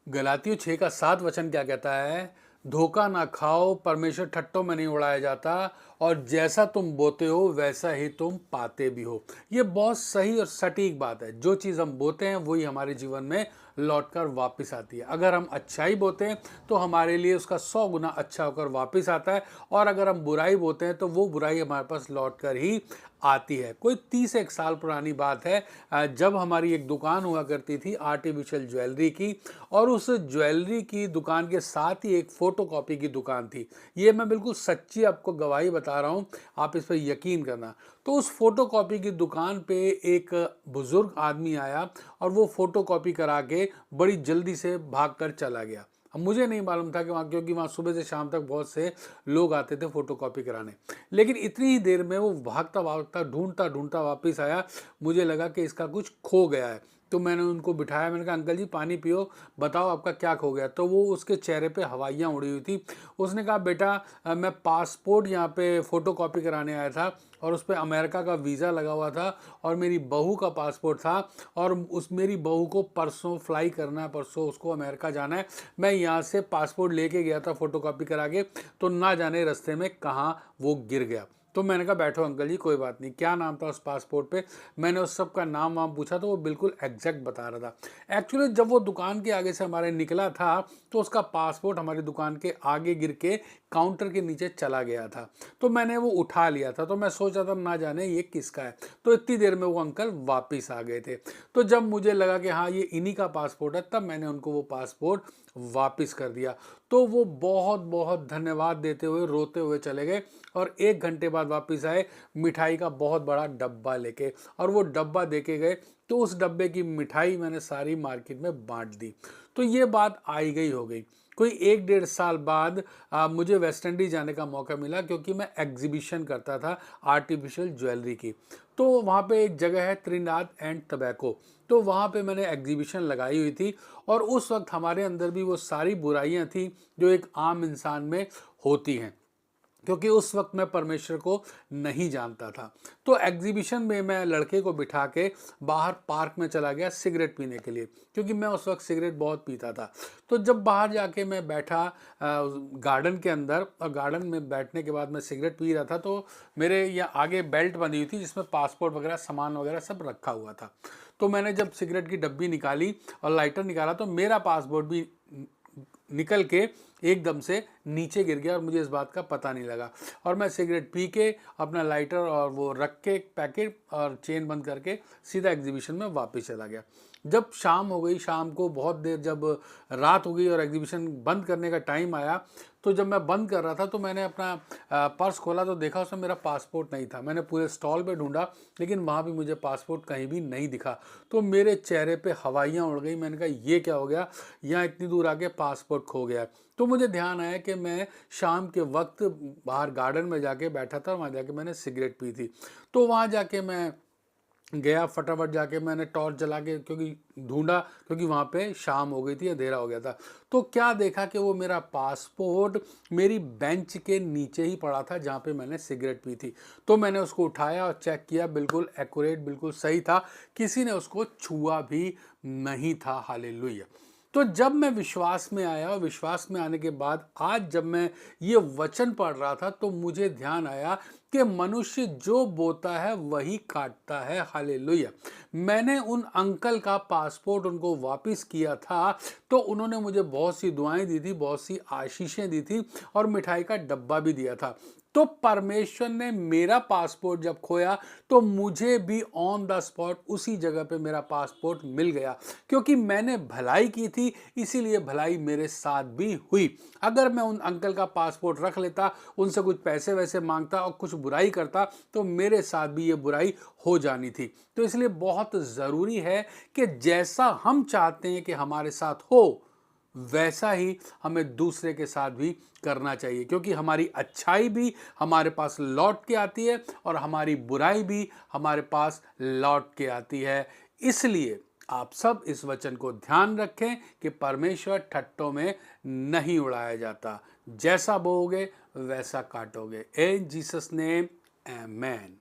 गलातियों 6 का 7 वचन क्या कहता है? धोखा ना खाओ, परमेश्वर ठट्टों में नहीं उड़ाया जाता, और जैसा तुम बोते हो वैसा ही तुम पाते भी हो। ये बहुत सही और सटीक बात है। जो चीज़ हम बोते हैं वही हमारे जीवन में लौटकर वापस आती है। अगर हम अच्छाई बोते हैं तो हमारे लिए उसका 100 गुना अच्छा होकर वापस आता है, और अगर हम बुराई बोते हैं तो वो बुराई हमारे पास लौटकर ही आती है। कोई 30 एक साल पुरानी बात है, जब हमारी एक दुकान हुआ करती थी आर्टिफिशियल ज्वेलरी की, और उस ज्वेलरी की दुकान के साथ ही एक फ़ोटोकॉपी की दुकान थी। ये मैं बिल्कुल सच्ची आपको गवाही बता रहा हूँ, आप इस पर यकीन करना। तो उस फ़ोटोकॉपी की दुकान पे एक बुज़ुर्ग आदमी आया और वो फ़ोटोकॉपी करा के बड़ी जल्दी से भागकर चला गया। अब मुझे नहीं मालूम था कि वहाँ, क्योंकि वहाँ सुबह से शाम तक बहुत से लोग आते थे फ़ोटोकॉपी कराने। लेकिन इतनी ही देर में वो भागता-भागता, ढूँढता-ढूँढता वापस आया। मुझे लगा कि इसका कुछ खो गया है। तो मैंने उनको बिठाया, मैंने कहा अंकल जी पानी पियो, बताओ आपका क्या खो गया? तो वो, उसके चेहरे पे हवाइयाँ उड़ी हुई थी। उसने कहा बेटा, मैं पासपोर्ट यहाँ पे फ़ोटोकॉपी कराने आया था, और उस पे अमेरिका का वीज़ा लगा हुआ था, और मेरी बहू का पासपोर्ट था, और उस मेरी बहू को परसों फ्लाई करना है, परसों उसको अमेरिका जाना है। मैं यहाँ से पासपोर्ट लेके गया था फ़ोटोकॉपी करा के, तो ना जाने रास्ते में कहाँ वो गिर गया। तो मैंने कहा बैठो अंकल जी, कोई बात नहीं। क्या नाम था उस पासपोर्ट पे? मैंने उस सब का नाम वाम पूछा तो वो बिल्कुल एग्जैक्ट बता रहा था। एक्चुअली जब वो दुकान के आगे से हमारे निकला था, तो उसका पासपोर्ट हमारी दुकान के आगे गिर के काउंटर के नीचे चला गया था। तो मैंने वो उठा लिया था, तो मैं सोचा था ना जाने ये किसका है। तो इतनी देर में वो अंकल वापिस आ गए थे। तो जब मुझे लगा कि हाँ ये इन्हीं का पासपोर्ट है, तब मैंने उनको वो पासपोर्ट वापिस कर दिया। तो वो बहुत बहुत धन्यवाद देते हुए, रोते हुए चले गए, और 1 घंटे बाद वापस आए मिठाई का बहुत बड़ा डब्बा लेके, और वो डब्बा देके गए। तो उस डब्बे की मिठाई मैंने सारी मार्केट में बांट दी। तो ये बात आई गई हो गई। कोई 1 डेढ़ साल बाद मुझे वेस्ट इंडीज जाने का मौका मिला, क्योंकि मैं एग्जीबिशन करता था आर्टिफिशियल ज्वेलरी की। तो वहाँ पे एक जगह है त्रिनाद एंड टबैको, तो वहाँ पे मैंने एग्जीबिशन लगाई हुई थी, और उस वक्त हमारे अंदर भी वो सारी बुराइयाँ थी जो एक आम इंसान में होती हैं, क्योंकि उस वक्त मैं परमेश्वर को नहीं जानता था। तो एग्जीबिशन में मैं लड़के को बिठा के बाहर पार्क में चला गया सिगरेट पीने के लिए, क्योंकि मैं उस वक्त सिगरेट बहुत पीता था। तो जब बाहर जाके मैं बैठा गार्डन के अंदर, और गार्डन में बैठने के बाद मैं सिगरेट पी रहा था, तो मेरे यहाँ आगे बेल्ट बंधी हुई थी जिसमें पासपोर्ट वगैरह सामान वगैरह सब रखा हुआ था। तो मैंने जब सिगरेट की डब्बी निकाली और लाइटर निकाला, तो मेरा पासपोर्ट भी निकल के एकदम से नीचे गिर गया, और मुझे इस बात का पता नहीं लगा। और मैं सिगरेट पी के, अपना लाइटर और वो रख के पैकेट और चेन बंद करके सीधा एग्जीबिशन में वापस चला गया। जब शाम हो गई, शाम को बहुत देर, जब रात हो गई और एग्जीबिशन बंद करने का टाइम आया, तो जब मैं बंद कर रहा था तो मैंने अपना पर्स खोला, तो देखा उसमें मेरा पासपोर्ट नहीं था। मैंने पूरे स्टॉल पे ढूंढा, लेकिन वहाँ भी मुझे पासपोर्ट कहीं भी नहीं दिखा। तो मेरे चेहरे पे हवाइयाँ उड़ गई। मैंने कहा ये क्या हो गया, यहाँ इतनी दूर आके पासपोर्ट खो गया। तो मुझे ध्यान आया कि मैं शाम के वक्त बाहर गार्डन में जाके बैठा था, और वहाँ जाके मैंने सिगरेट पी थी। तो वहाँ जाके मैं गया, फटाफट जाके मैंने टॉर्च जला के, क्योंकि ढूंढा, क्योंकि वहाँ पे शाम हो गई थी, अंधेरा हो गया था। तो क्या देखा कि वो मेरा पासपोर्ट मेरी बेंच के नीचे ही पड़ा था जहाँ पे मैंने सिगरेट पी थी। तो मैंने उसको उठाया और चेक किया, बिल्कुल एक्यूरेट, बिल्कुल सही था, किसी ने उसको छुआ भी नहीं था। हालेलुया। तो जब मैं विश्वास में आया, और विश्वास में आने के बाद आज जब मैं ये वचन पढ़ रहा था, तो मुझे ध्यान आया कि मनुष्य जो बोता है वही काटता है। हालेलुया। मैंने उन अंकल का पासपोर्ट उनको वापस किया था, तो उन्होंने मुझे बहुत सी दुआएं दी थी, बहुत सी आशीषें दी थी, और मिठाई का डब्बा भी दिया था। तो परमेश्वर ने मेरा पासपोर्ट जब खोया, तो मुझे भी ऑन द स्पॉट उसी जगह पे मेरा पासपोर्ट मिल गया, क्योंकि मैंने भलाई की थी, इसीलिए भलाई मेरे साथ भी हुई। अगर मैं उन अंकल का पासपोर्ट रख लेता, उनसे कुछ पैसे वैसे मांगता और कुछ बुराई करता, तो मेरे साथ भी ये बुराई हो जानी थी। तो इसलिए बहुत ज़रूरी है कि जैसा हम चाहते हैं कि हमारे साथ हो, वैसा ही हमें दूसरे के साथ भी करना चाहिए, क्योंकि हमारी अच्छाई भी हमारे पास लौट के आती है, और हमारी बुराई भी हमारे पास लौट के आती है। इसलिए आप सब इस वचन को ध्यान रखें कि परमेश्वर ठट्टों में नहीं उड़ाया जाता। जैसा बोओगे वैसा काटोगे। इन जीसस नेम, आमेन।